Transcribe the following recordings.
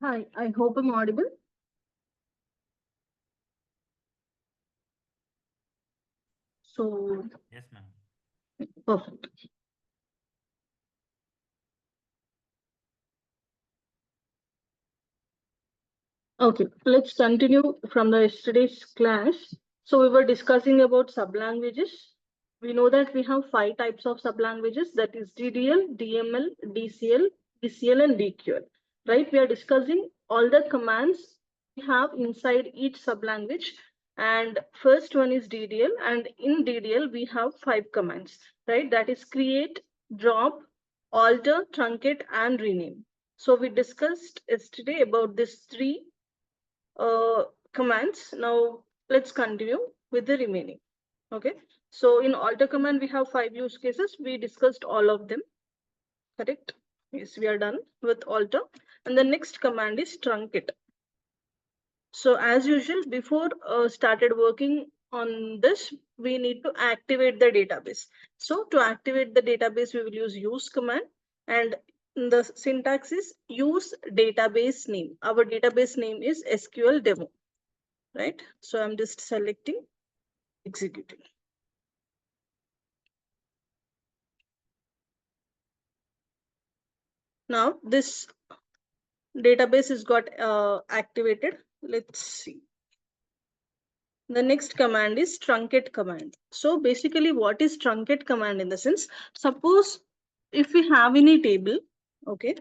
Hi, I hope I'm audible. So, Yes, ma'am. perfect. Okay, let's continue from the yesterday's class. So, we were discussing about sublanguages. We know that we have 5 types of sublanguages, that is DDL, DML, DCL, DCL, and DQL. Right? We are discussing all the commands we have inside each sublanguage. And first one is DDL, and in DDL we have 5 commands, right? That is create, drop, alter, truncate, and rename. So we discussed yesterday about these 3 commands. Now let's continue with the remaining. Okay. So in alter command, we have 5 use cases. We discussed all of them. Correct? Yes, we are done with alter. And the next command is truncate. So as usual, before started working on this, we need to activate the database. So to activate the database, we will use command, and the syntax is use database name. Our database name is SQL demo, right? So I'm just selecting, executing. Now this database is got activated. Let's see. The next command is truncate command. So basically what is truncate command in the sense, suppose if we have any table, okay,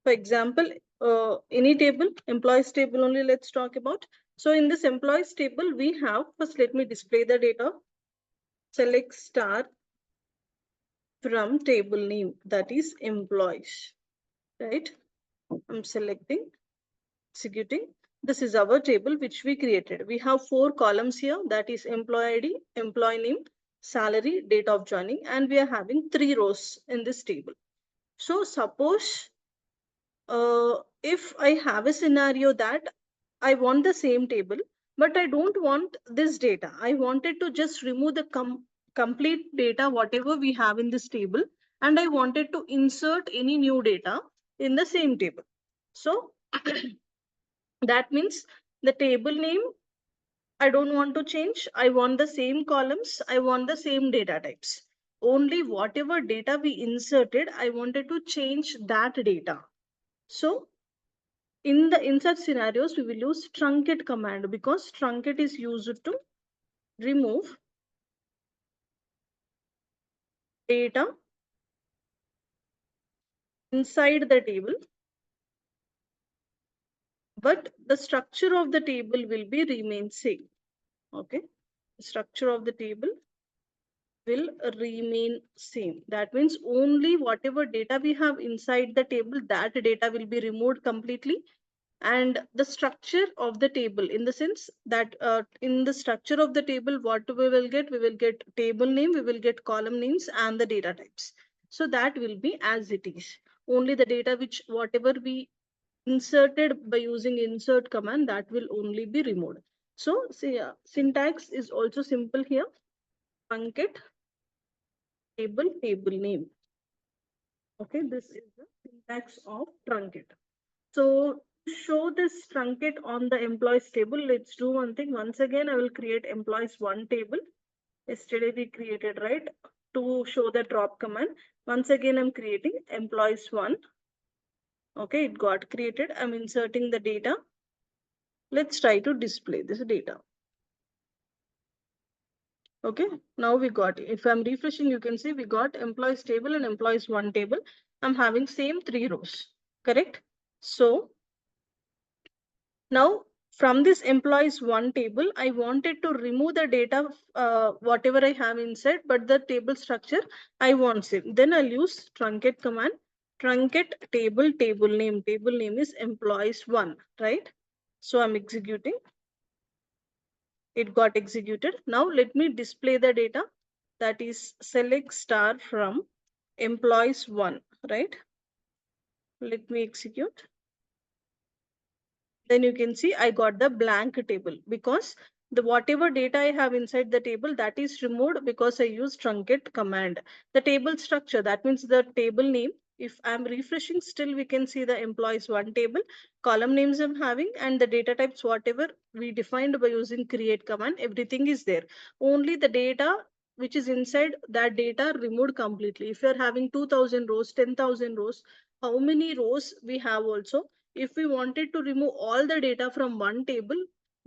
for example, any table, employees table only let's talk about. So in this employees table, we have, first let me display the data, select star from table name, that is employees, right? I'm selecting, executing. This is our table which we created. We have 4 columns here, that is employee ID, employee name, salary, date of joining, and we are having 3 rows in this table. So suppose if I have a scenario that I want the same table, but I don't want this data. I wanted to just remove the complete data, whatever we have in this table, and I wanted to insert any new data in the same table. So that means the table name, I don't want to change. I want the same columns. I want the same data types. Only whatever data we inserted, I wanted to change that data. So in such scenarios, we will use truncate command, because truncate is used to remove data inside the table, but the structure of the table will be remain same. Okay, the structure of the table will remain same. That means only whatever data we have inside the table, that data will be removed completely. And the structure of the table, in the sense that in the structure of the table, what we will get table name, we will get column names and the data types. So that will be as it is. Only the data which whatever we inserted by using insert command, that will only be removed. So see, syntax is also simple here. Truncate table name. Okay, this is the syntax of truncate. So to show this truncate on the employees table, let's do one thing. Once again, I will create employees 1 table. Yesterday we created, right, to show the drop command. Once again, I'm creating employees 1. Okay, it got created. I'm inserting the data. Let's try to display this data. Okay, now we got it. If I'm refreshing, you can see we got employees table and employees 1 table. I'm having same 3 rows, correct? So now from this employees 1 table, I wanted to remove the data, whatever I have inside, but the table structure I want same. Then I'll use truncate command. Truncate table name. Table name is employees 1, right? So I'm executing. It got executed. Now let me display the data, that is select star from employees 1, right? Let me execute. Then you can see I got the blank table, because the whatever data I have inside the table, that is removed because I use truncate command. The table structure, that means the table name, If I'm refreshing, still we can see the employees one table, column names I'm having, and the data types, whatever we defined by using create command, everything is there. Only the data which is inside that data removed completely. If you're having 2000 rows, 10,000 rows, how many rows we have also. If we wanted to remove all the data from one table,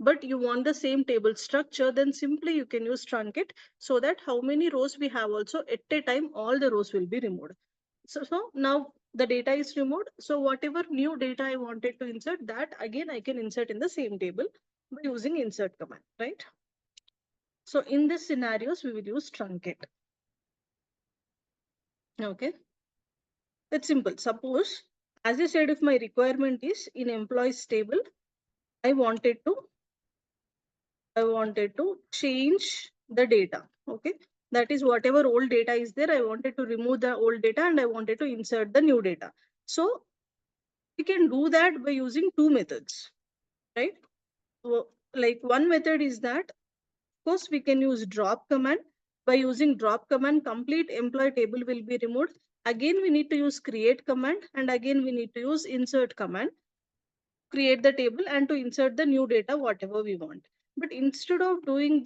but you want the same table structure, then simply you can use truncate, so that how many rows we have also at a time, all the rows will be removed. So now the data is removed. So whatever new data I wanted to insert, that again I can insert in the same table by using insert command, right? So in this scenarios, we will use truncate. Okay, it's simple. Suppose, as I said, if my requirement is in employees table, I wanted to change the data. Okay, that is whatever old data is there, I wanted to remove the old data and I wanted to insert the new data. So we can do that by using two methods, right? So, like one method is that, of course, we can use drop command. By using drop command, complete employee table will be removed. Again, we need to use create command, and again we need to use insert command, create the table and to insert the new data, whatever we want. But instead of doing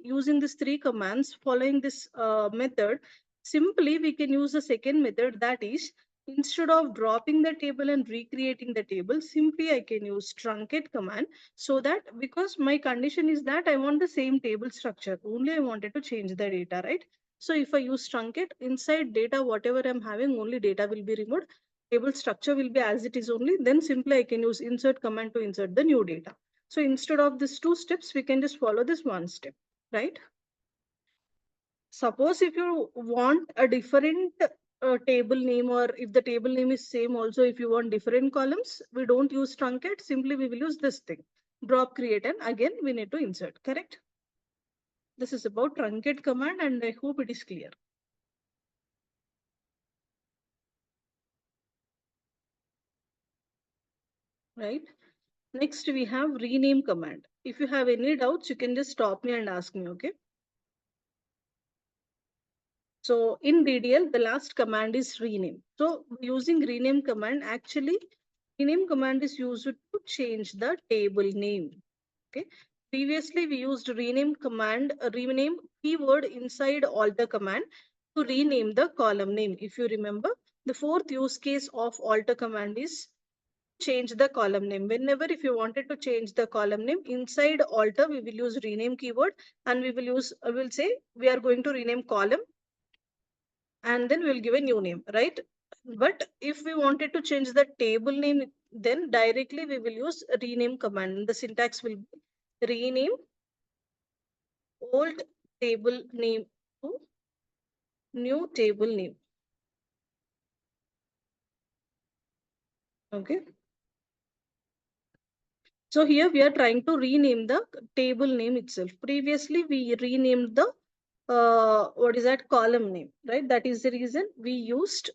using these three commands, following this method, simply we can use the second method, that is, instead of dropping the table and recreating the table, simply I can use truncate command, so that, because my condition is that I want the same table structure, only I wanted to change the data, right? So if I use truncate, inside data, whatever I'm having, only data will be removed, table structure will be as it is only. Then simply I can use insert command to insert the new data. So instead of these two steps, we can just follow this one step, right? Suppose if you want a different table name, or if the table name is same also, if you want different columns, we don't use truncate, simply we will use this thing, drop create, and again we need to insert, correct? This is about truncate command, and I hope it is clear. Right? Next, we have rename command. If you have any doubts, you can just stop me and ask me, okay? So in DDL, the last command is rename. So using rename command, actually, rename command is used to change the table name. Okay. Previously, we used rename command, rename keyword inside alter command to rename the column name. If you remember, the fourth use case of alter command is change the column name. Whenever if you wanted to change the column name inside alter, we will use rename keyword, and we will use, I will say we are going to rename column, and then we'll give a new name, right? But if we wanted to change the table name, then directly we will use rename command. The syntax will be rename old table name to new table name. Okay. So here we are trying to rename the table name itself. Previously, we renamed the what is that, column name, right? That is the reason we used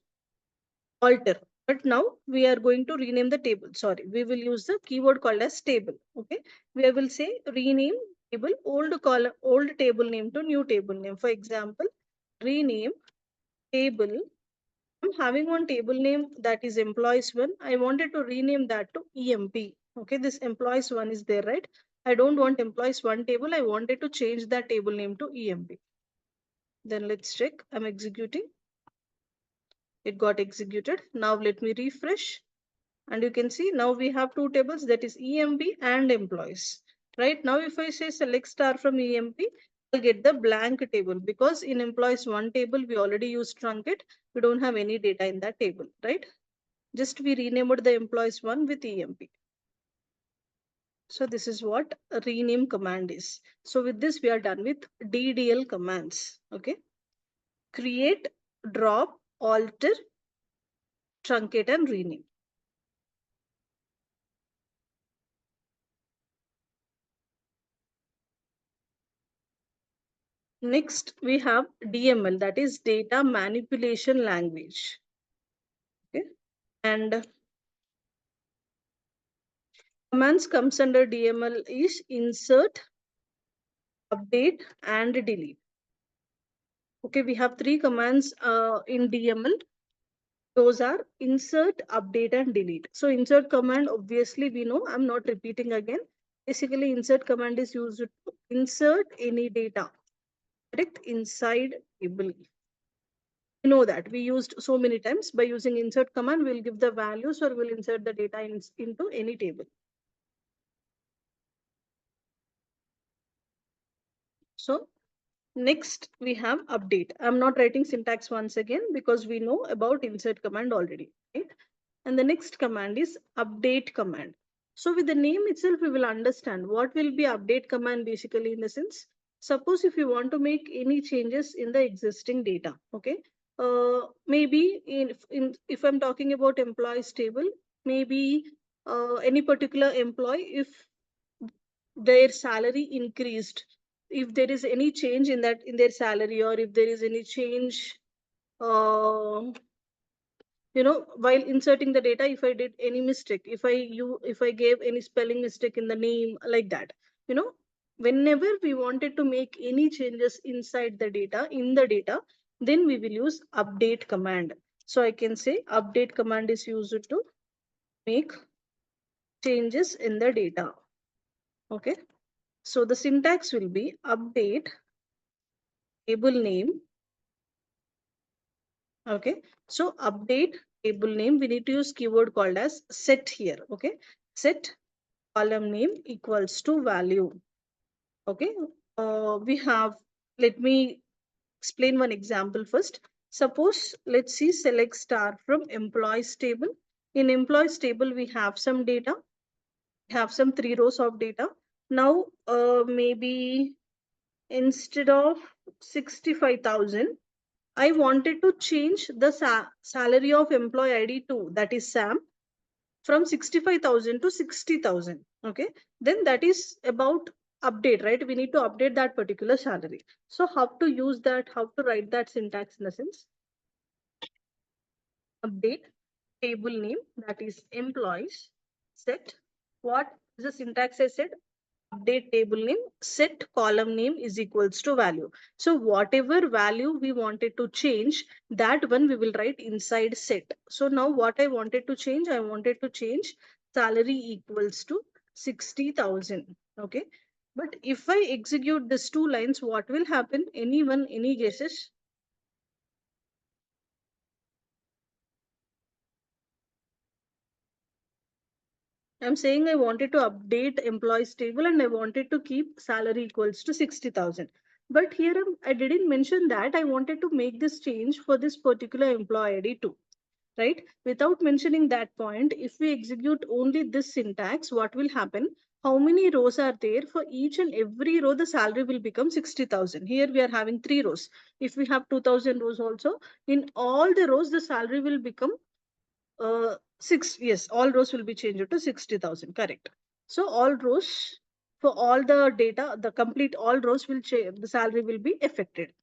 alter. But now we are going to rename the table. Sorry, we will use the keyword called as table. Okay, we will say rename table old column, old table name to new table name. For example, rename table. I'm having one table name that is employees one. I wanted to rename that to EMP. Okay, this employees one is there, right? I don't want employees one table. I wanted to change that table name to EMP. Then let's check. I'm executing. It got executed. Now let me refresh. And you can see now we have two tables, that is EMP and employees. Right now, if I say select star from EMP, I'll get the blank table, because in employees one table, we already used truncate. We don't have any data in that table, right? Just we renamed the employees one with EMP. So this is what a rename command is. So with this, we are done with DDL commands. Okay. Create, drop, alter, truncate, and rename. Next, we have DML, that is data manipulation language. Okay. And commands comes under DML is insert, update, and delete. Okay, we have three commands in DML. Those are insert, update, and delete. So insert command, obviously we know, I'm not repeating again. Basically, insert command is used to insert any data, correct, inside table. You know that we used so many times. By using insert command, we'll give the values or we'll insert the data into any table. So next we have update. I'm not writing syntax once again because we know about insert command already, right? And the next command is update command. So with the name itself, we will understand what will be update command basically in the sense. Suppose if you want to make any changes in the existing data, okay? Maybe if I'm talking about employees table, maybe any particular employee, if their salary increased, if there is any change in that in their salary, or if there is any change, uh, while inserting the data, if I did any mistake, if I gave any spelling mistake in the name, like that, you know whenever we wanted to make any changes inside the data, in the data, then we will use update command. So I can say update command is used to make changes in the data. Okay, so the syntax will be update table name. Okay, so update table name, we need to use keyword called as set here. Okay, set column name equals to value. Okay, we have, let me explain one example first. Suppose, let's see, select star from employees table. In employees table, we have some data, we have some 3 rows of data. Now, maybe instead of 65,000, I wanted to change the salary of employee ID 2, that is Sam, from 65,000 to 60,000. Okay, then that is about update, right? We need to update that particular salary. So how to use that, how to write that syntax in a sense? Update table name, that is employees, set, what is the syntax I said? Update table name, set column name is equals to value. So whatever value we wanted to change, that one we will write inside set. So now what I wanted to change, I wanted to change salary equals to 60,000. Okay, but if I execute these 2 lines, what will happen? Anyone, any guesses? I'm saying I wanted to update employees table and I wanted to keep salary equals to 60,000. But here I didn't mention that I wanted to make this change for this particular employee ID too, right? Without mentioning that point, if we execute only this syntax, what will happen? How many rows are there? For each and every row, the salary will become 60,000. Here we are having 3 rows. If we have 2,000 rows also, in all the rows, the salary will become yes, all rows will be changed to 60,000, correct. So all rows, for all the data, the complete all rows will change, the salary will be affected.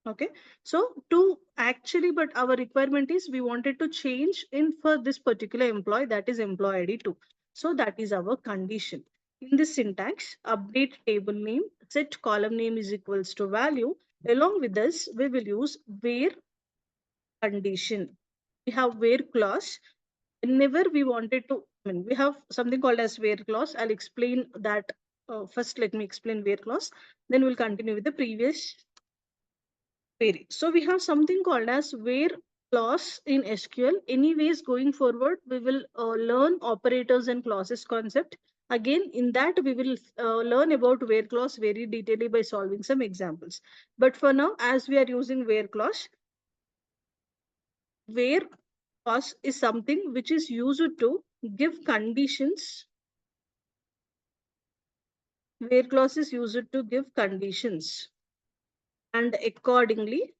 Okay, so to actually, but our requirement is we wanted to change in for this particular employee, that is employee ID 2. So that is our condition. In this syntax, update table name, set column name is equals to value. Along with this, we will use where condition. We have where clause. Whenever we wanted to, we have something called as where clause. I'll explain that. First, let me explain where clause. Then we'll continue with the previous query. So we have something called as where clause in SQL. Anyways, going forward, we will learn operators and clauses concept. Again, in that, we will learn about where clause very detailedly by solving some examples. But for now, as we are using where clause, where clause is something which is used to give conditions. Where clause is used to give conditions, and accordingly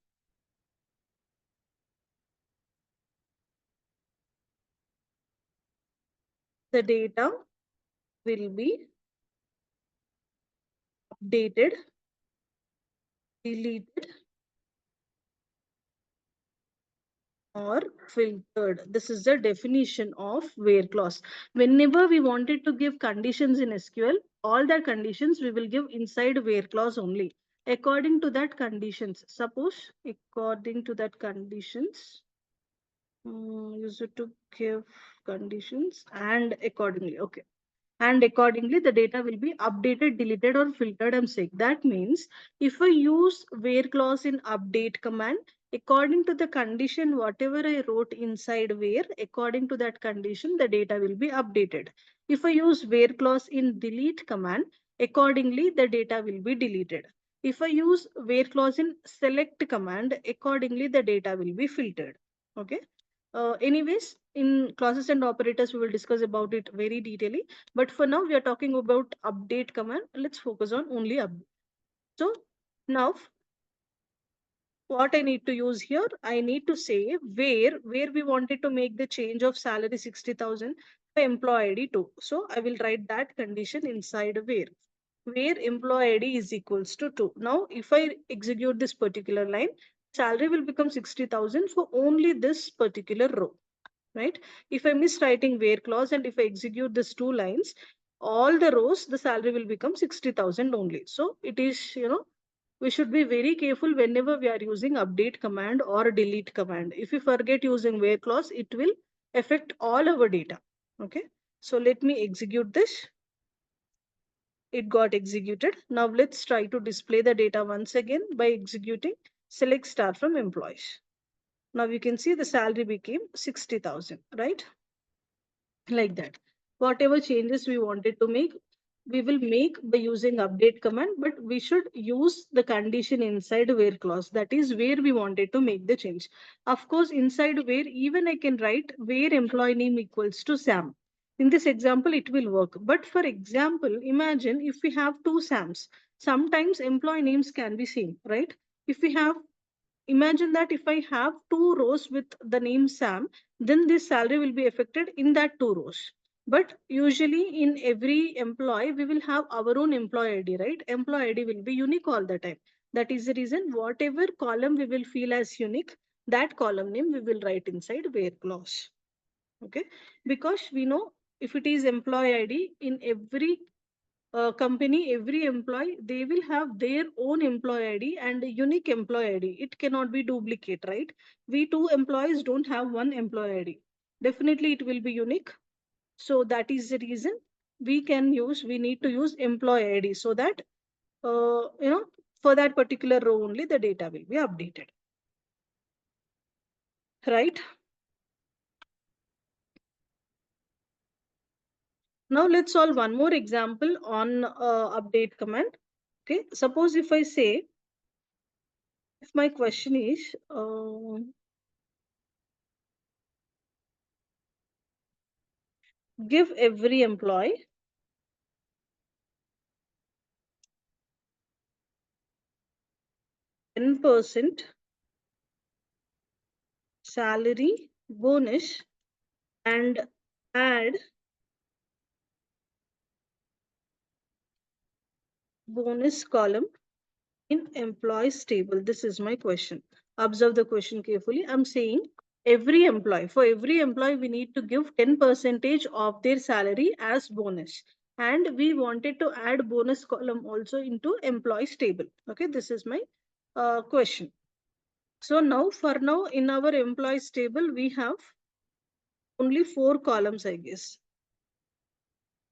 the data will be updated, deleted, or filtered. This is the definition of where clause. Whenever we wanted to give conditions in SQL, all the conditions we will give inside where clause only. According to that conditions, suppose according to that conditions, Use it to give conditions and accordingly. Okay. And accordingly, the data will be updated, deleted, or filtered. I'm saying that means if I use where clause in update command, according to the condition, whatever I wrote inside where, according to that condition, the data will be updated. If I use where clause in delete command, accordingly, the data will be deleted. If I use where clause in select command, accordingly, the data will be filtered. Okay. Anyways, in classes and operators, we will discuss about it very detailedly. But for now, we are talking about update command. Let's focus on only update. So now what I need to use here, I need to say where we wanted to make the change of salary 60,000 for employee ID too. So I will write that condition inside where employee ID is equals to 2. Now, if I execute this particular line, salary will become 60,000 for only this particular row, right? If I miss writing where clause and if I execute these two lines, all the rows, the salary will become 60,000 only. So it is, we should be very careful whenever we are using update command or delete command. If you forget using where clause, it will affect all our data. Okay. So let me execute this. It got executed. Now let's try to display the data once again by executing select star from employees. Now you can see the salary became 60,000, right? Like that. Whatever changes we wanted to make, we will make by using update command, but we should use the condition inside where clause. That is where we wanted to make the change. Of course, inside where even I can write where employee name equals to Sam. In this example, it will work. But for example, imagine if we have two Sams, sometimes employee names can be same, right? If we have Imagine that if I have two rows with the name Sam, then this salary will be affected in that two rows. But usually in every employee, we will have our own employee ID, right? Employee ID will be unique all the time. That is the reason whatever column we will feel as unique, that column name we will write inside where clause. Okay. Because we know if it is employee ID in every company, every employee, they will have their own employee ID and a unique employee ID. It cannot be duplicate, right? We two employees don't have one employee ID. Definitely it will be unique. So that is the reason we need to use employee ID so that, for that particular row only the data will be updated, right? Now let's solve one more example on update command. Okay, suppose if I say, if my question is, give every employee 10% salary bonus and add bonus column in employees table. This is my question. Observe the question carefully. I'm saying for every employee, we need to give 10% of their salary as bonus. And we wanted to add bonus column also into employees table. Okay, this is my question. So now, for now, in our employees table, we have only 4 columns, I guess.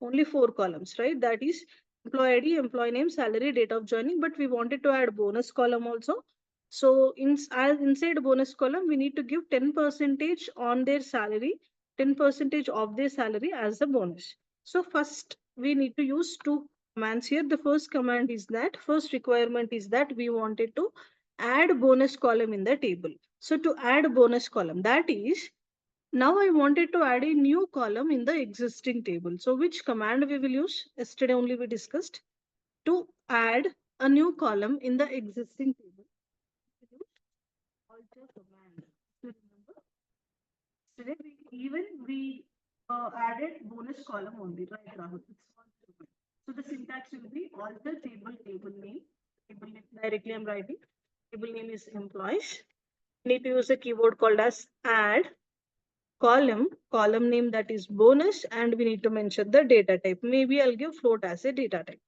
Only 4 columns, right? That is employee ID, employee name, salary, date of joining, but we wanted to add bonus column also. So inside bonus column, we need to give 10% on their salary, 10% of their salary as a bonus. So first we need to use two commands here. The first command is that, first requirement is that we wanted to add bonus column in the table. So to add bonus column, that is, now I wanted to add a new column in the existing table. So which command we will use? Yesterday only we discussed. To add a new column in the existing table, we use alter command. So remember, yesterday we added bonus column only, right, Rahul? It's alter command. So the syntax will be alter table name. Table name directly I'm writing. Table name is employees. We need to use a keyword called as add column name, that is bonus, and we need to mention the data type. Maybe I'll give float as a data type.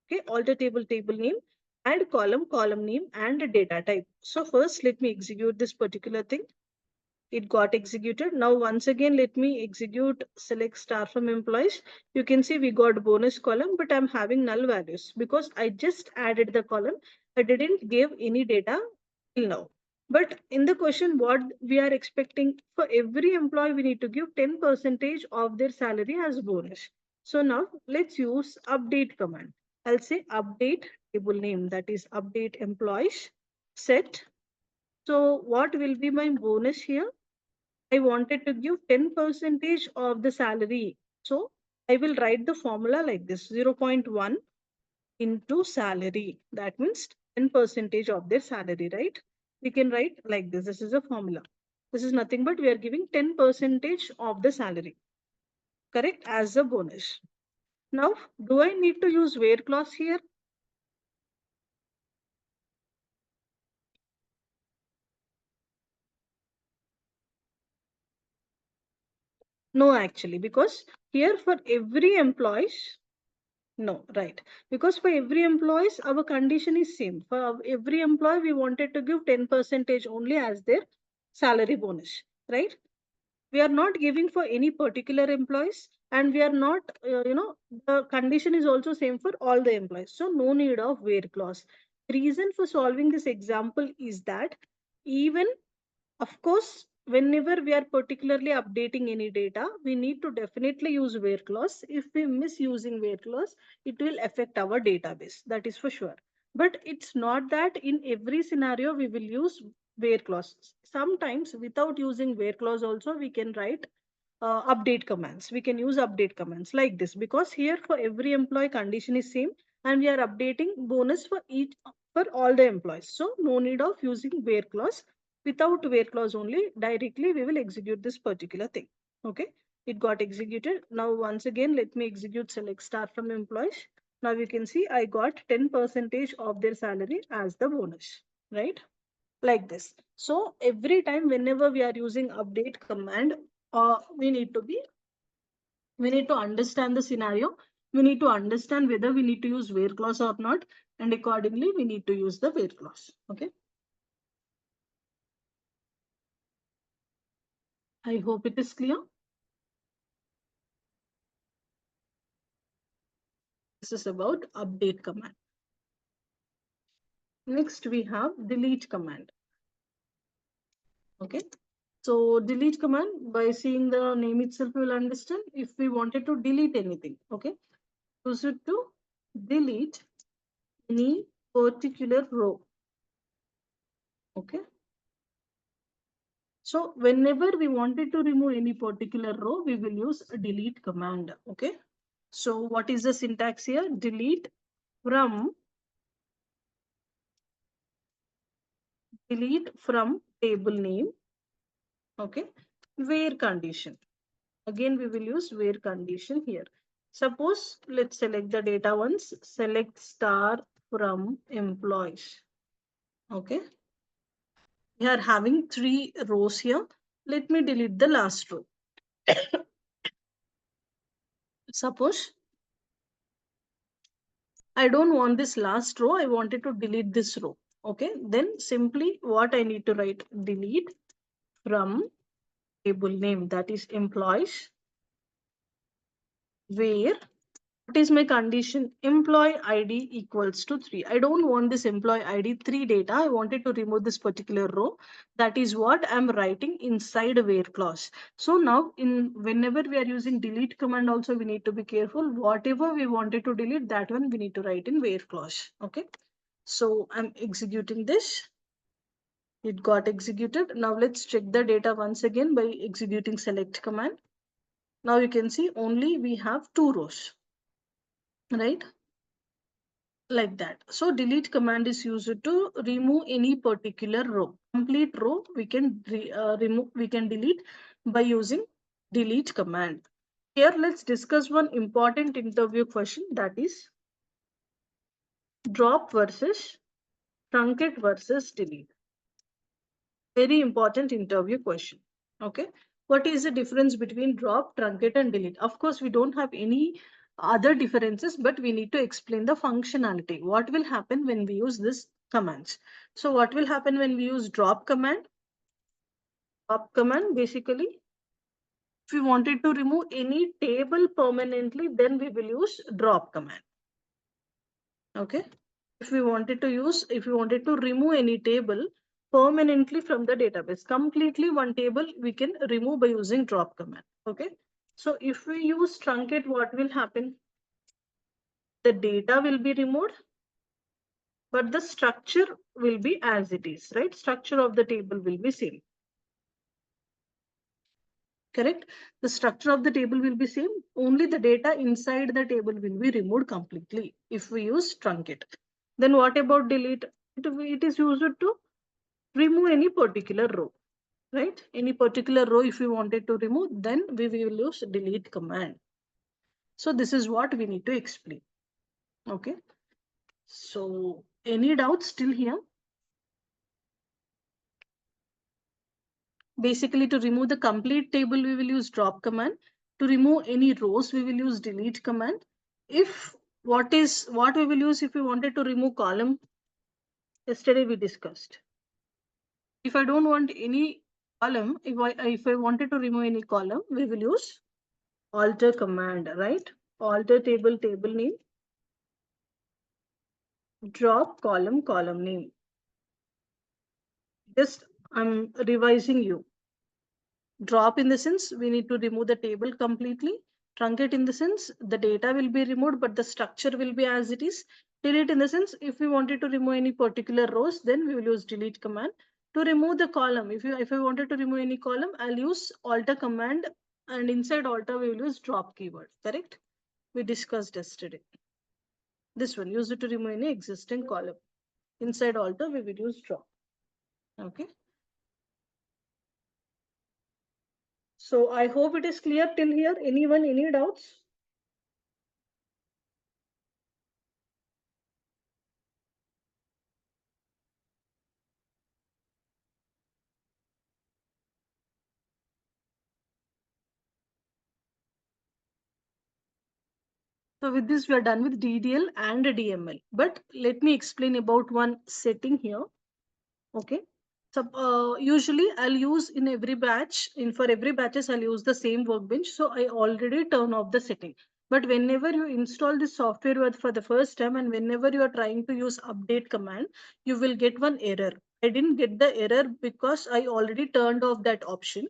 Okay, alter table name, add column name, and data type. So first let me execute this particular thing. It got executed. Now once again, let me execute select star from employees. You can see we got bonus column, but I'm having null values because I just added the column. I didn't give any data till now. But in the question, what we are expecting for every employee, we need to give 10% of their salary as bonus. So now let's use update command. I'll say update table name, that is update employees set. So what will be my bonus here? I wanted to give 10% of the salary. So I will write the formula like this, 0.1 into salary. That means 10% of their salary, right? We can write like this. This is a formula. This is nothing but we are giving 10% of the salary, correct, as a bonus. Now, do I need to use where clause here? No, actually, because here for every employee, no, right. Because for every employees, our condition is same. For every employee, we wanted to give 10% only as their salary bonus, right? We are not giving for any particular employees, and we are not, the condition is also same for all the employees. So no need of where clause. Reason for solving this example is that even, of course, whenever we are particularly updating any data, we need to definitely use where clause. If we miss using where clause, it will affect our database. That is for sure. But it's not that in every scenario we will use where clause. Sometimes without using where clause also we can write update commands. We can use update commands like this because here for every employee condition is same and we are updating bonus for each for all the employees. So no need of using where clause. Without where clause only, directly we will execute this particular thing. Okay, it got executed. Now once again, let me execute select star from employees. Now you can see I got 10% of their salary as the bonus, right? Like this. So every time whenever we are using update command, we need to be, we need to understand the scenario. We need to understand whether we need to use where clause or not. And accordingly, we need to use the where clause. Okay. I hope it is clear. This is about update command. Next, we have delete command. Okay. So delete command, by seeing the name itself, you will understand if we wanted to delete anything. Okay. Use it to delete any particular row. Okay. So whenever we wanted to remove any particular row, we will use a delete command. Okay. So what is the syntax here? Delete from table name. Okay. Where condition. Again, we will use where condition here. Suppose let's select the data once. Select star from employees. Okay. We are having 3 rows here. Let me delete the last row. Suppose I don't want this last row. I wanted to delete this row. Okay. Then simply what I need to write, delete from table name, that is employees, where what is my condition? Employee ID equals to 3. I don't want this employee ID 3 data. I wanted to remove this particular row. That is what I'm writing inside where clause. So now in whenever we are using delete command also, we need to be careful. Whatever we wanted to delete, that one we need to write in where clause. Okay. So I'm executing this. It got executed. Now let's check the data once again by executing select command. Now you can see only we have 2 rows, right? Like that. So delete command is used to remove any particular row. Complete row we can remove, we can delete by using delete command. Here let's discuss one important interview question, that is drop versus truncate versus delete. Very important interview question. Okay. What is the difference between drop, truncate, and delete? Of course, we don't have any other differences, but we need to explain the functionality. What will happen when we use this commands? So what will happen when we use drop command? Drop command, basically, if we wanted to remove any table permanently, then we will use drop command. Okay. If we wanted to remove any table permanently from the database, completely one table we can remove by using drop command. Okay. So if we use truncate, what will happen? The data will be removed, but the structure will be as it is, right? Structure of the table will be same. Correct? The structure of the table will be same. Only the data inside the table will be removed completely if we use truncate. Then what about delete? It is used to remove any particular row, right? Any particular row, if we wanted to remove, then we will use delete command. So this is what we need to explain. Okay. So any doubts still here? Basically, to remove the complete table, we will use drop command. To remove any rows, we will use delete command. If what we will use if we wanted to remove column, yesterday we discussed. If I don't want any column, if I wanted to remove any column, we will use alter command, right? Alter table name, drop column name. Just I'm revising you. Drop in the sense we need to remove the table completely. Truncate in the sense the data will be removed, but the structure will be as it is. Delete in the sense if we wanted to remove any particular rows, then we will use delete command. To remove the column, if I wanted to remove any column, I'll use alter command, and inside alter we will use drop keyword. Correct? We discussed yesterday. This one, use it to remove any existing column. Inside alter we will use drop. Okay. So I hope it is clear till here. Anyone, any doubts? So with this, we are done with DDL and DML. But let me explain about one setting here. Okay. So usually I'll use in every batch, for every batches, I'll use the same workbench. So I already turn off the setting. But whenever you install this software for the first time and whenever you are trying to use update command, you will get one error. I didn't get the error because I already turned off that option.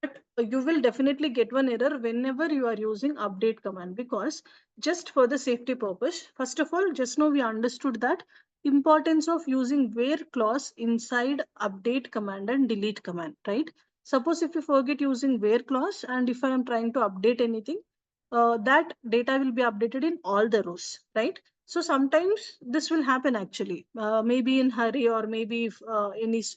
But you will definitely get one error whenever you are using update command, because just for the safety purpose, first of all, just now we understood that importance of using where clause inside update command and delete command, right? Suppose if you forget using where clause and if I am trying to update anything, that data will be updated in all the rows, right? So sometimes this will happen actually, maybe in hurry, or maybe if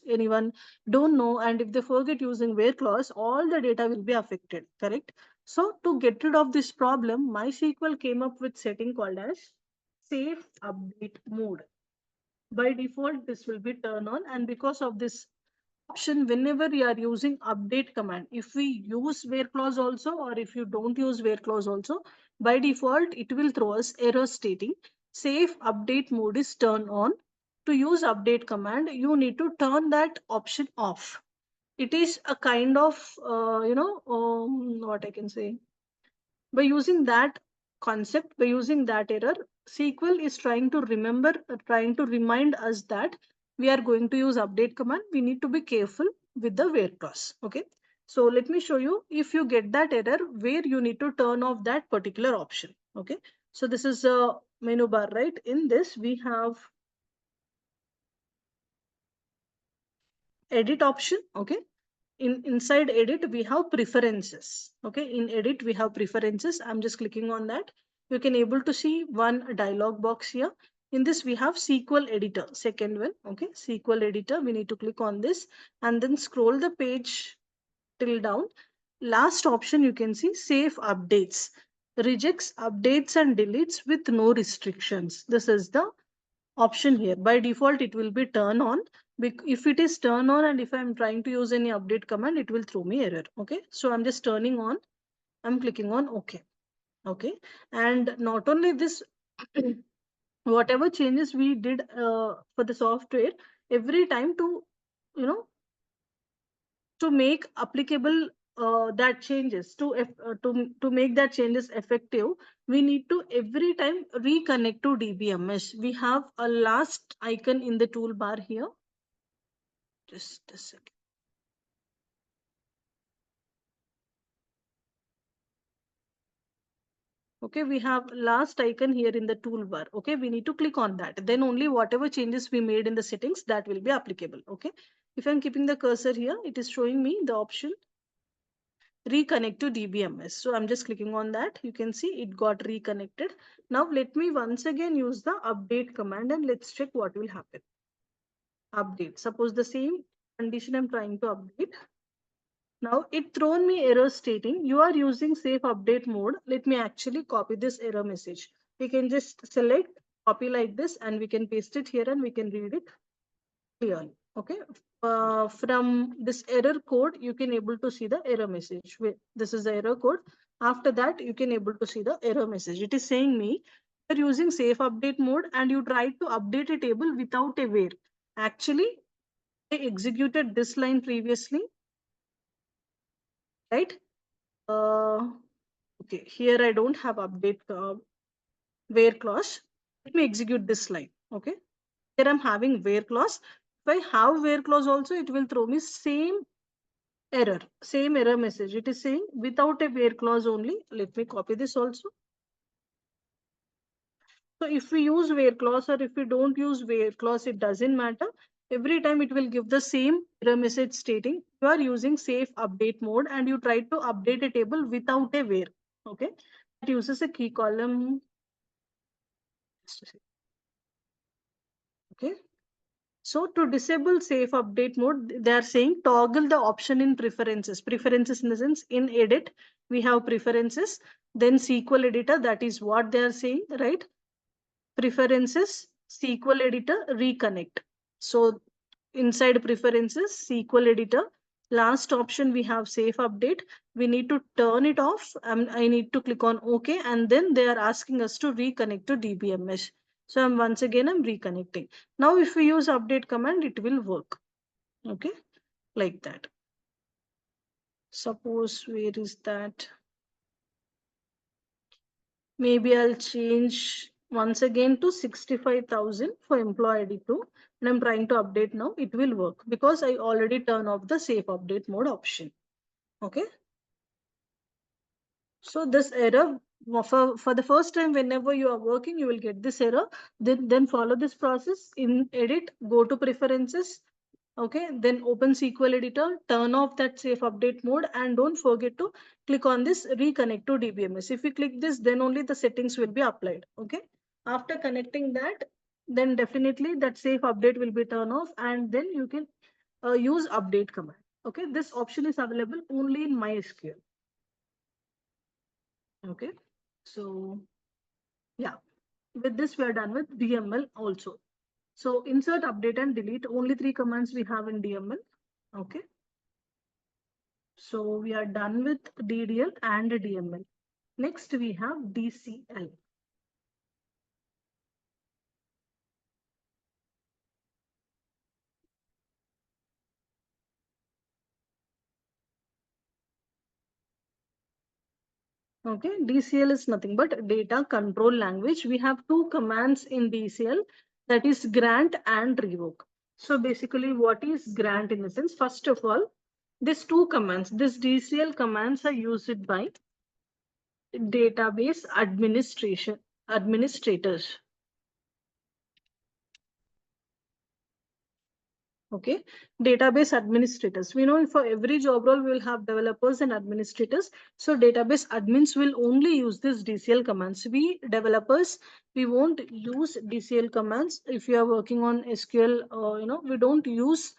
anyone don't know, and if they forget using where clause, all the data will be affected, correct? So to get rid of this problem, MySQL came up with setting called as safe update mode. By default, this will be turned on, and because of this option, whenever we are using update command, if we use where clause also, or if you don't use where clause also, by default it will throw us error stating safe update mode is turned on. To use update command, you need to turn that option off. It is a kind of what I can say, by using that concept, by using that error, SQL is trying to remind us that we are going to use update command. We need to be careful with the where clause. Okay. So let me show you, if you get that error, where you need to turn off that particular option. Okay. So this is a menu bar, right? In this, we have edit option. Okay. Inside edit we have preferences. Okay, in edit we have preferences. I'm just clicking on that. You can able to see one dialog box here. In this we have SQL editor, second one. Okay, SQL editor, we need to click on this and then scroll the page till down. Last option you can see save updates, rejects updates and deletes with no restrictions. This is the option here. By default it will be turn on. If it is turn on and if I'm trying to use any update command, it will throw me error. Okay, so I'm just turning on, I'm clicking on okay. Okay, and not only this, whatever changes we did, for the software, every time to, you know, to make applicable that changes to make that changes effective, we need to every time reconnect to DBMS. We have a last icon in the toolbar here. Just a second. Okay, we have last icon here in the toolbar. Okay, we need to click on that. Then only whatever changes we made in the settings, that will be applicable. Okay, if I'm keeping the cursor here, it is showing me the option reconnect to DBMS. So I'm just clicking on that. You can see it got reconnected. Now let me once again use the update command and let's check what will happen. Update. Suppose the same condition I'm trying to update. Now it thrown me error stating you are using safe update mode. Let me actually copy this error message. We can just select copy like this and we can paste it here and we can read it clearly. Okay. From this error code, you can able to see the error message. This is the error code. After that, you can able to see the error message. It is saying me you're using safe update mode and you tried to update a table without a where. Actually, I executed this line previously, right? Okay, here I don't have update where clause. Let me execute this line. Okay, here I'm having where clause. If I have where clause also, it will throw me same error message. It is saying without a where clause only. Let me copy this also. So if we use where clause or if we don't use where clause, it doesn't matter. Every time it will give the same error message stating you are using safe update mode and you try to update a table without a where. Okay, it uses a key column. Okay. So to disable safe update mode, they are saying toggle the option in preferences. Preferences in the sense in edit, we have preferences. Then SQL editor, that is what they are saying, right? Preferences, SQL editor, reconnect. So inside preferences, SQL editor, last option we have safe update. We need to turn it off. I need to click on OK. And then they are asking us to reconnect to DBMS. So I'm reconnecting. Now, if we use update command, it will work. Okay, like that. Suppose where is that? Maybe I'll change once again to 65,000 for employee ID 2. And I'm trying to update now. It will work because I already turn off the safe update mode option. Okay. So this error for the first time, whenever you are working, you will get this error. Then follow this process in edit, go to preferences. Okay, then open SQL editor, turn off that safe update mode and don't forget to click on this reconnect to DBMS. If you click this, then only the settings will be applied. Okay, after connecting that, then definitely that safe update will be turned off and then you can use update command. Okay, this option is available only in MySQL. Okay, so yeah, with this we are done with DML also. So insert, update and delete, only 3 commands we have in DML. Okay. So we are done with DDL and DML. Next we have DCL. Okay, DCL is nothing but data control language. We have 2 commands in DCL, that is grant and revoke. So basically what is grant in the sense? First of all, these 2 commands, this DCL commands are used by database administrators. Okay, database administrators. We know for every job role, we will have developers and administrators. So database admins will only use this DCL commands. We developers, we won't use DCL commands. If you are working on SQL, we don't use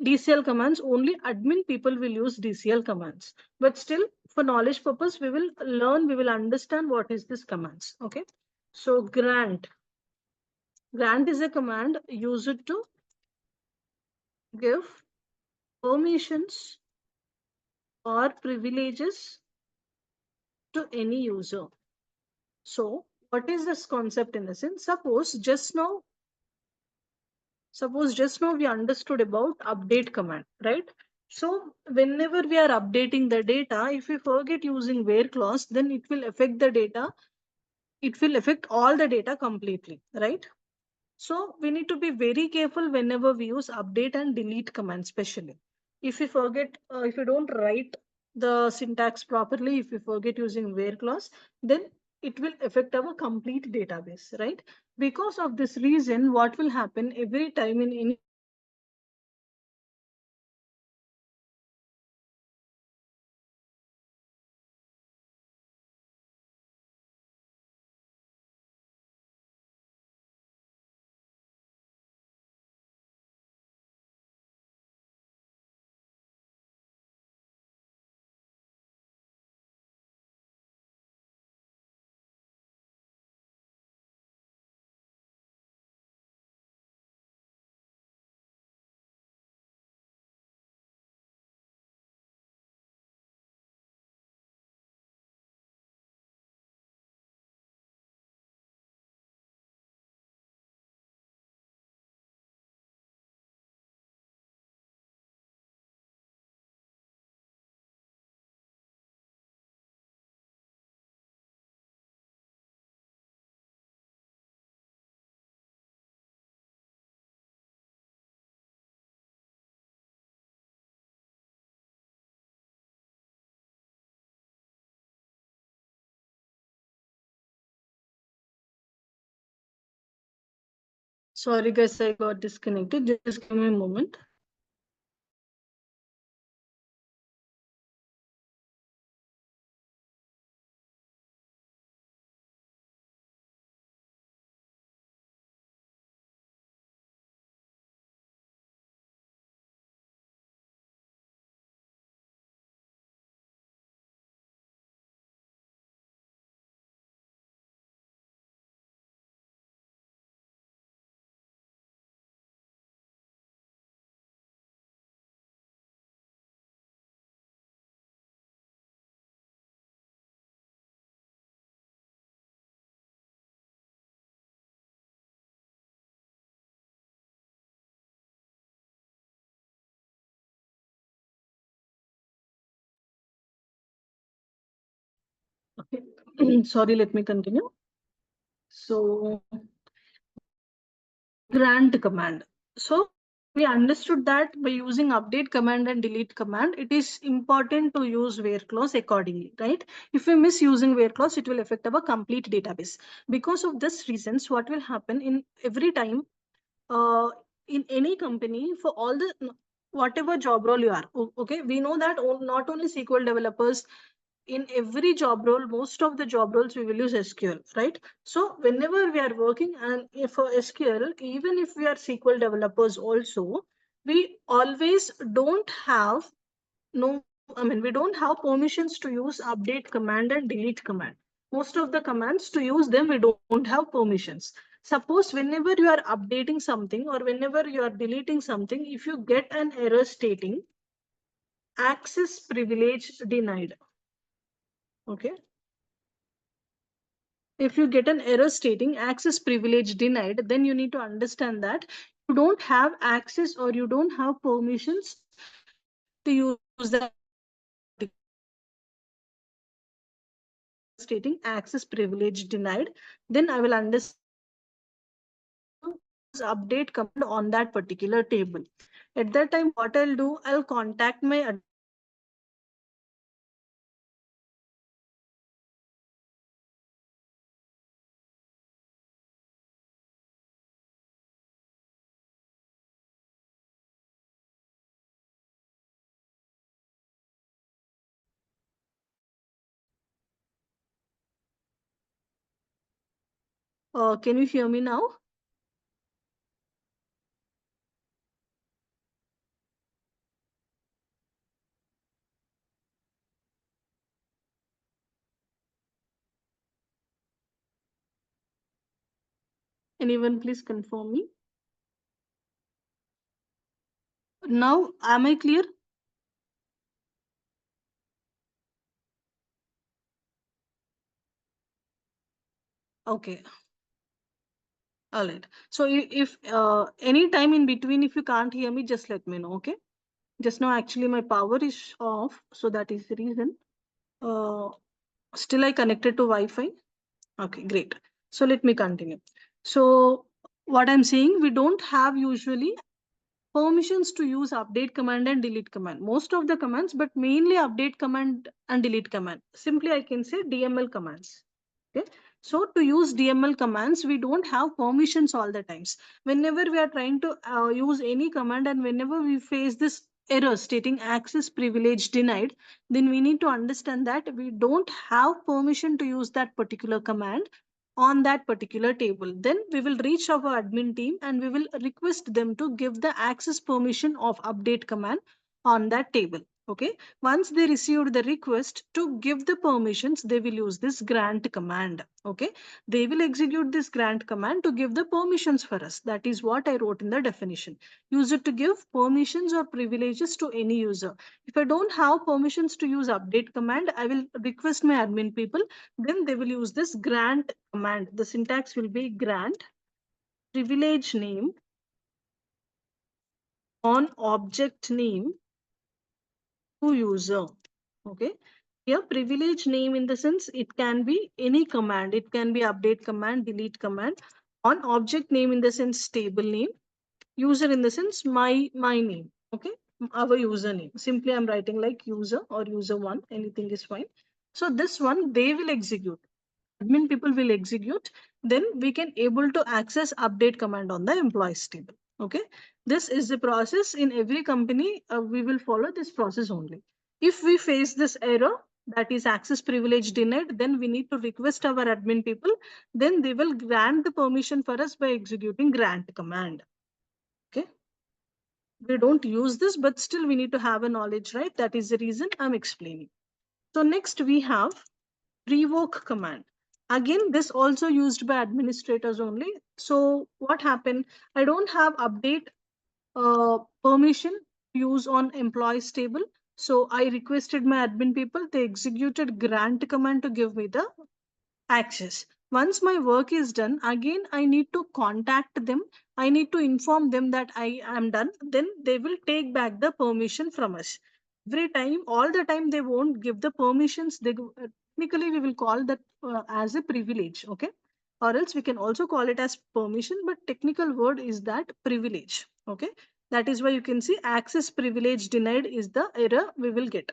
DCL commands. Only admin people will use DCL commands. But still, for knowledge purpose, we will learn, we will understand what is this commands. Okay, so grant. Grant is a command used to give permissions or privileges to any user. So what is this concept in the sense? Suppose just now we understood about update command, right? So whenever we are updating the data, if we forget using where clause, then it will affect the data. It will affect all the data completely, right? So we need to be very careful whenever we use update and delete commands, especially. If we forget, if you don't write the syntax properly, if you forget using where clause, then it will affect our complete database, right? Because of this reason, what will happen every time in any sorry guys, I got disconnected. Just give me a moment. Okay. Sorry, let me continue. So grant command. So we understood that by using update command and delete command, it is important to use where clause accordingly, right? If we miss using where clause, it will affect our complete database. Because of this reasons, what will happen in every time uh, in any company for all the whatever job role you are, okay, we know that not only SQL developers, in every job role, most of the job roles we will use SQL, right? So whenever we are working and for SQL, even if we are SQL developers also, we always don't have no, I mean, we don't have permissions to use update command and delete command. Most of the commands to use them, we don't have permissions. Suppose whenever you are updating something or whenever you are deleting something, if you get an error stating access privilege denied, okay, if you get an error stating access privilege denied, then you need to understand that you don't have access or you don't have permissions to use that stating access privilege denied. Then I will understand update command on that particular table. At that time, what I'll do, I'll contact my can you hear me now? Anyone please confirm me. Now, am I clear? Okay. All right. So if any time in between, if you can't hear me, just let me know. Okay. Just now, actually, my power is off, so that is the reason. Still, I connected to Wi-Fi. Okay, great. So let me continue. So what I'm saying, we don't have usually permissions to use update command and delete command. Most of the commands, but mainly update command and delete command. Simply, I can say DML commands. Okay. So to use DML commands, we don't have permissions all the times. Whenever we are trying to use any command and whenever we face this error stating access privilege denied, then we need to understand that we don't have permission to use that particular command on that particular table. Then we will reach our admin team and we will request them to give the access permission of update command on that table. Okay. Once they received the request to give the permissions, they will use this grant command. Okay. They will execute this grant command to give the permissions for us. That is what I wrote in the definition. Use it to give permissions or privileges to any user. If I don't have permissions to use update command, I will request my admin people. Then they will use this grant command. The syntax will be grant privilege name on object name to user. Okay. Here, privilege name in the sense it can be any command. It can be update command, delete command. On object name in the sense table name. User in the sense my name. Okay. Our username. Simply I'm writing like user or user one. Anything is fine. So this one they will execute. Admin people will execute, then we can able to access update command on the employees table. Okay, this is the process in every company. We will follow this process only. If we face this error, that is access privilege denied, then we need to request our admin people, then they will grant the permission for us by executing grant command. Okay, we don't use this, but still we need to have a knowledge, right? That is the reason I'm explaining. So next we have revoke command. Again, this also used by administrators only. So what happened? I don't have update permission to use on employees table. So I requested my admin people, they executed grant command to give me the access. Once my work is done, again, I need to contact them. I need to inform them that I am done. Then they will take back the permission from us. Every time, all the time, they won't give the permissions. Technically, we will call that as a privilege, okay? Or else we can also call it as permission, but technical word is that privilege, okay? That is why you can see access privilege denied is the error we will get.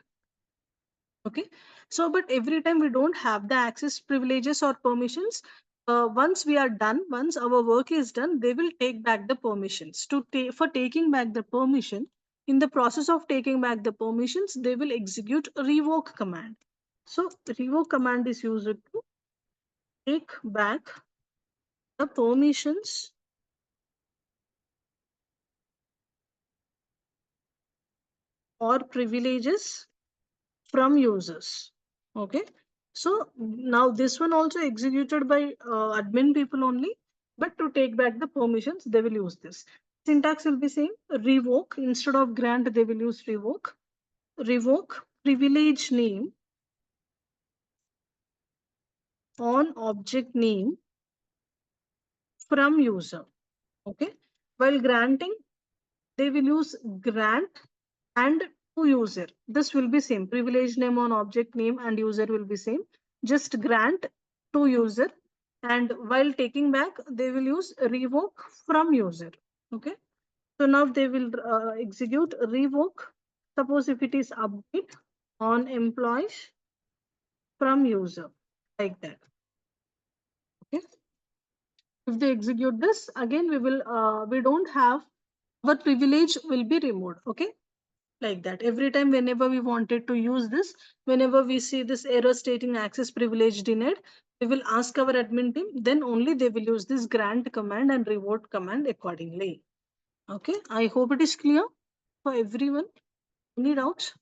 Okay, so but every time we don't have the access privileges or permissions. Once we are done, once our work is done, they will take back the permissions. For taking back the permission, in the process of taking back the permissions, they will execute revoke command. So revoke command is used to take back the permissions or privileges from users. Okay, so now this one also executed by admin people only, but to take back the permissions they will use this. Syntax will be same. Revoke, instead of grant they will use revoke. Revoke privilege name on object name from user. Okay, while granting they will use grant and to user. This will be same. Privilege name on object name and user will be same. Just grant to user. And while taking back, they will use revoke from user. Okay. So now they will execute revoke. Suppose if it is update on employees from user, like that. Okay. If they execute this, again we don't have, our privilege will be removed. Okay, like that. Every time whenever we wanted to use this, whenever we see this error stating access privilege denied, we will ask our admin team, then only they will use this grant command and revoke command accordingly. Okay, I hope it is clear for everyone. Any doubts?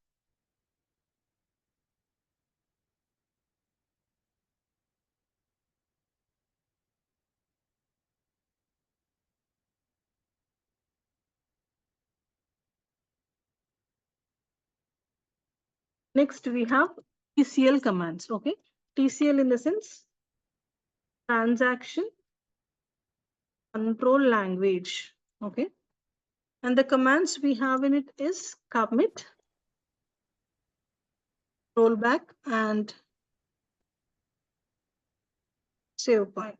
Next we have TCL commands. Okay, TCL in the sense transaction control language. Okay, And the commands we have in it is commit, rollback, and save point.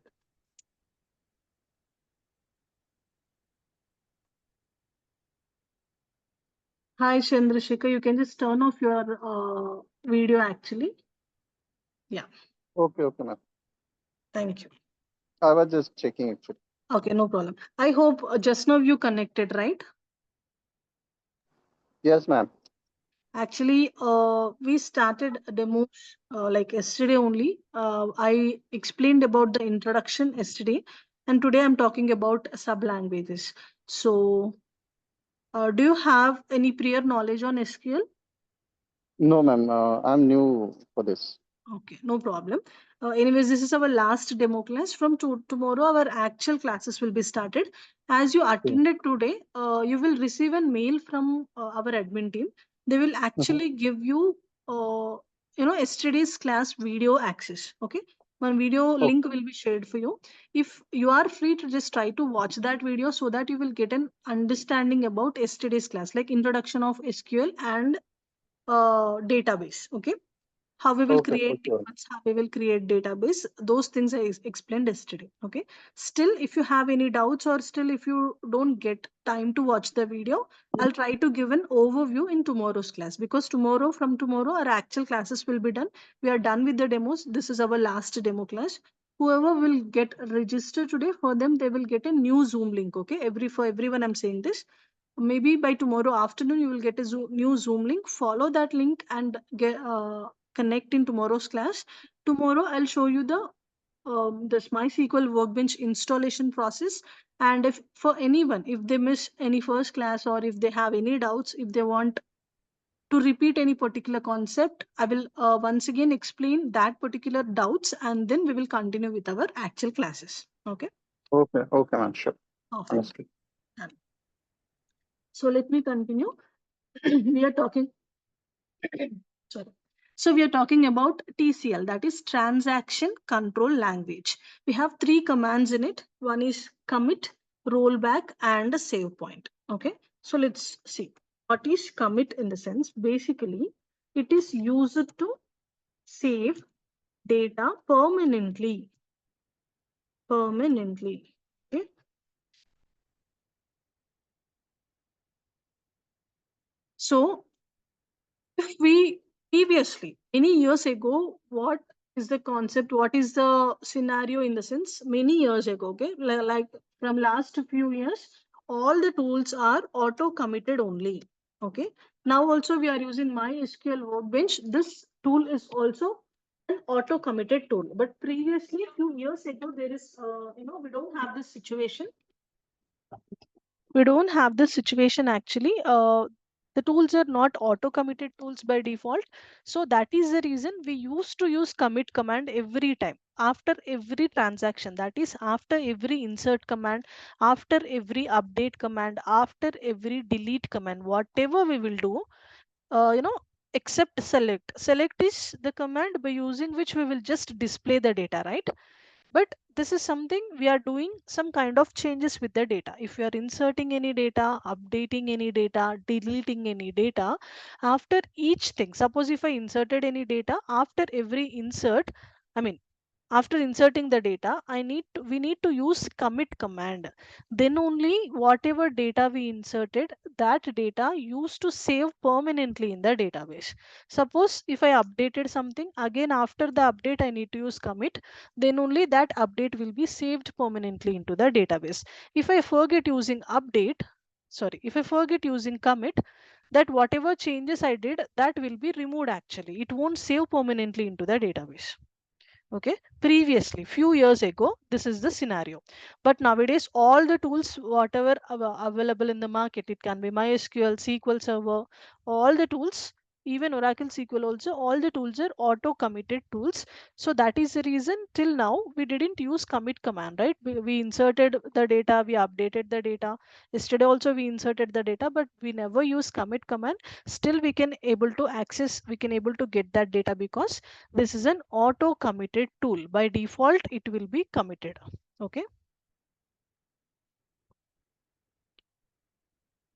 Hi, Chandrasekhar. You can just turn off your video actually. Yeah. Okay, okay, ma'am. Thank you. I was just checking actually. Okay, no problem. I hope just now you connected, right? Yes, ma'am. Actually, we started demos like yesterday only. I explained about the introduction yesterday, and today I'm talking about sub languages. So, do you have any prior knowledge on SQL? No, ma'am. I'm new for this. Okay, no problem. Anyways, this is our last demo class. From tomorrow, our actual classes will be started. As you Okay. attended today, you will receive a mail from our admin team. They will Mhm. actually give you, yesterday's class video access. Okay, one video Oh, link will be shared for you. If you are free to just try to watch that video so that you will get an understanding about yesterday's class, like introduction of SQL and database. Okay, how we will okay, create for sure. tables, how we will create database, those things I explained yesterday. Okay, still if you have any doubts or still if you don't get time to watch the video, I'll try to give an overview in tomorrow's class, because from tomorrow our actual classes will be done. We are done with the demos. This is our last demo class. Whoever will get registered today, for them they will get a new Zoom link. Okay, for everyone I'm saying this. Maybe by tomorrow afternoon you will get a new Zoom link. Follow that link and get connect in tomorrow's class. Tomorrow I'll show you the this MySQL Workbench installation process. And if for anyone, if they miss any first class or if they have any doubts, if they want to repeat any particular concept, I will once again explain that particular doubts, and then we will continue with our actual classes. Okay, Okay, okay, ma'am. Sure. perfect. Understood. Done. So let me continue. We are talking sorry. So we are talking about TCL, that is Transaction Control Language. We have three commands in it. One is commit, rollback, and a save point. Okay. So let's see. What is commit in the sense? Basically, it is used to save data permanently. Permanently. Okay. So if we previously, many years ago, what is the concept, what is the scenario in the sense, many years ago, okay, like from last few years, all the tools are auto committed only. Okay, now also we are using MySQL Workbench. This tool is also an auto committed tool, but previously few years ago there is we don't have this situation. We don't have this situation actually. The tools are not auto committed tools by default. So that is the reason we used to use commit command every time after every transaction. That is after every insert command, after every update command, after every delete command, whatever we will do, except select. Select is the command by using which we will just display the data, right? But this is something we are doing some kind of changes with the data. If you are inserting any data, updating any data, deleting any data, after each thing, suppose if I inserted any data, after every insert, I mean after inserting the data, we need to use commit command. Then only whatever data we inserted, that data used to save permanently in the database. Suppose if I updated something, again after the update I need to use commit, then only that update will be saved permanently into the database. If I forget using if I forget using commit, that whatever changes I did, that will be removed actually. It won't save permanently into the database. Okay, previously few years ago this is the scenario, but nowadays all the tools whatever available in the market, it can be MySQL, SQL Server, all the tools, even Oracle SQL also, all the tools are auto committed tools. So that is the reason till now we didn't use commit command, right? We inserted the data, we updated the data. Yesterday also we inserted the data, but we never use commit command. Still we can able to access, we can able to get that data, because this is an auto committed tool. By default it will be committed. Okay,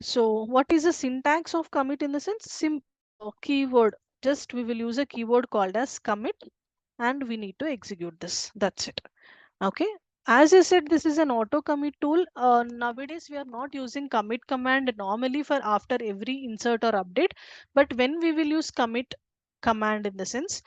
So what is the syntax of commit in the sense? Simple keyword. Just we will use a keyword called as commit and we need to execute this. That's it. Okay. As I said, this is an auto commit tool. Nowadays, we are not using commit command normally for after every insert or update. But when we will use commit command in the sense,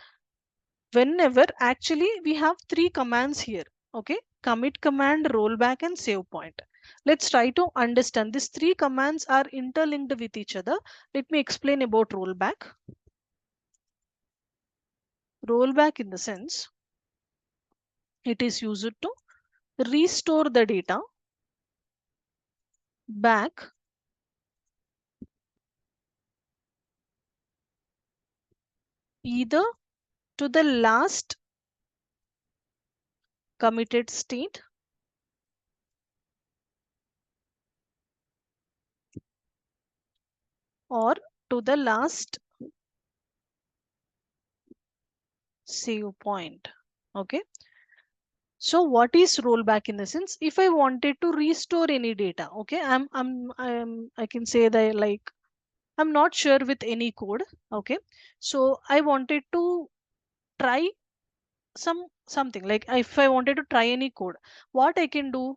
whenever actually we have three commands here. Okay. Commit command, rollback and save point. Let's try to understand. These three commands are interlinked with each other. Let me explain about rollback. Rollback in the sense, it is used to restore the data back either to the last committed state or to the last save point. Okay. So what is rollback in the sense? If I wanted to restore any data, okay, I can say that like I'm not sure with any code. Okay. So I wanted to try something like if I wanted to try any code, what I can do,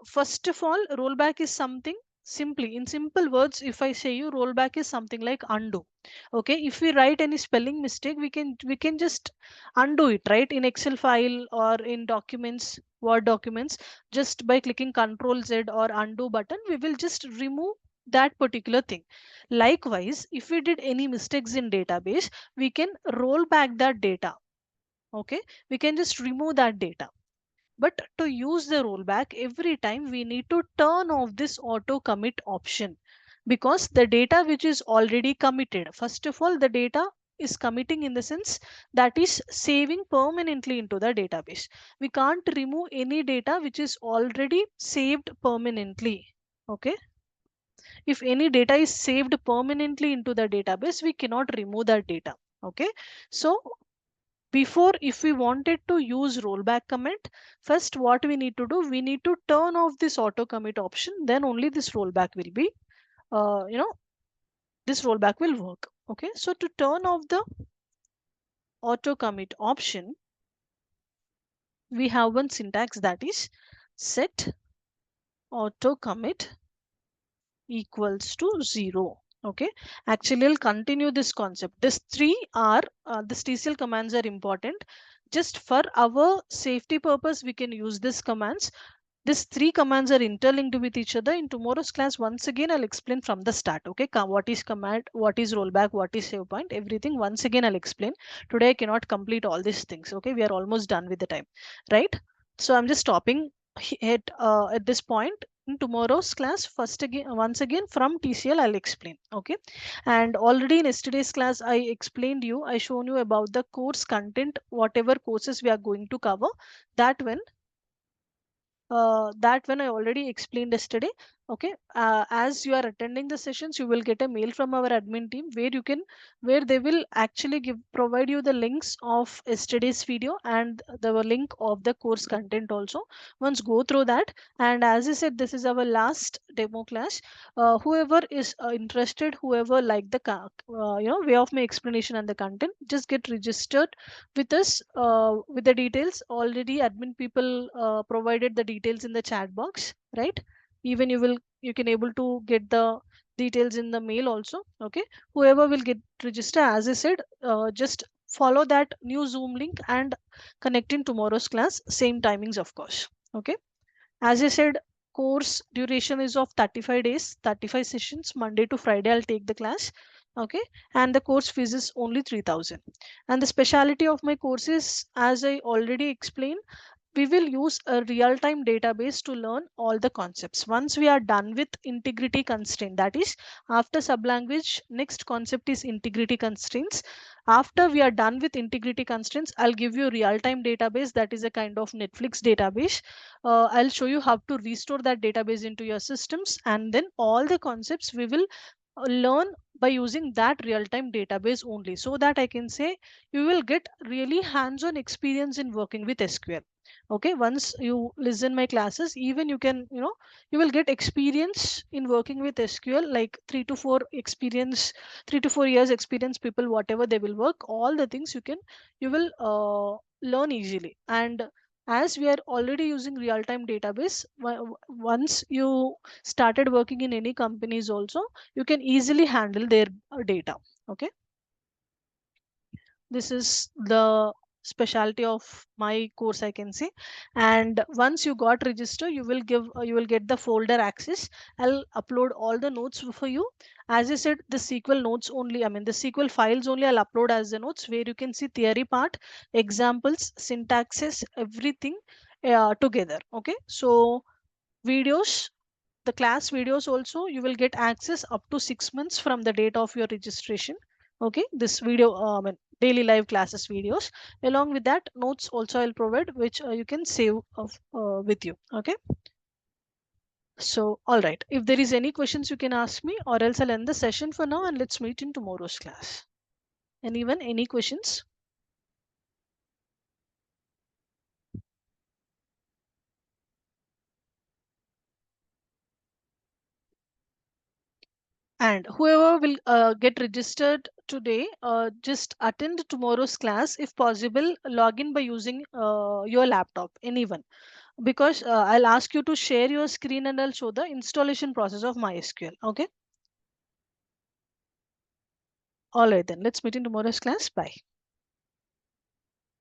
first of all, rollback is something simply in simple words. If I say you rollback is something like undo. Okay, if we write any spelling mistake, we can just undo it, right? In Excel file or in documents, Word documents, just by clicking Control Z or undo button, we will just remove that particular thing. Likewise, if we did any mistakes in database, we can roll back that data. Okay, we can just remove that data. But to use the rollback, every time we need to turn off this auto commit option, because the data which is already committed, first of all, the data is committing in the sense that is saving permanently into the database. We can't remove any data which is already saved permanently. Okay, if any data is saved permanently into the database, we cannot remove that data. Okay, so before, if we wanted to use rollback command, first what we need to do, we need to turn off this auto commit option, then only this rollback will be uh, you know this rollback will work. Okay, so to turn off the auto commit option, we have one syntax, that is set auto commit equals to 0. Okay, actually I'll continue this concept. This three are this TCL commands are important. Just for our safety purpose, we can use these commands. These three commands are interlinked with each other. In tomorrow's class, once again, I'll explain from the start. Okay, what is command, what is rollback, what is save point, everything. Once again, I'll explain. Today, I cannot complete all these things. Okay, we are almost done with the time, right? So I'm just stopping at this point. In tomorrow's class, first again, once again from TCL, I'll explain. Okay, and already in yesterday's class, I explained you, I shown you about the course content, whatever courses we are going to cover. That when that when I already explained yesterday. Okay, as you are attending the sessions, you will get a mail from our admin team where they will actually provide you the links of yesterday's video and the link of the course content also. Once go through that, and as I said, this is our last demo class. Whoever is interested, whoever like the way of my explanation and the content, just get registered with us with the details. Already admin people provided the details in the chat box, right? Even you can able to get the details in the mail also. Okay, whoever will get register, as I said, just follow that new Zoom link and connect in tomorrow's class, same timings of course. Okay, as I said, course duration is of 35 days, 35 sessions, Monday to Friday I'll take the class. Okay, and the course fees is only 3000. And the speciality of my course is, as I already explained, we will use a real-time database to learn all the concepts. Once we are done with integrity constraint, that is, after sublanguage, next concept is integrity constraints. After we are done with integrity constraints, I'll give you a real-time database, that is a kind of Netflix database. I'll show you how to restore that database into your systems, and then all the concepts we will learn by using that real-time database only, so that I can say you will get really hands-on experience in working with SQL. Okay, once you listen my classes, even you can, you will get experience in working with SQL, like 3 to 4 years experience people, whatever they will work, all the things you will learn easily. And as we are already using real time database, once you started working in any companies also, you can easily handle their data. Okay, this is the specialty of my course, I can say. And once you got register, you will get the folder access. I'll upload all the notes for you. As I said, the SQL notes only, I mean the SQL files only I'll upload as the notes, where you can see theory part, examples, syntaxes, everything together. Okay, so videos, the class videos also, you will get access up to 6 months from the date of your registration. Okay, this video, I mean daily live classes videos, along with that notes also I'll provide, which you can save with you. Okay, so all right, if there is any questions you can ask me, or else I'll end the session for now and let's meet in tomorrow's class. Anyone, any questions? And whoever will get registered today, just attend tomorrow's class. If possible, log in by using your laptop, anyone, because I'll ask you to share your screen and I'll show the installation process of MySQL. Okay. All right, then let's meet in tomorrow's class. Bye.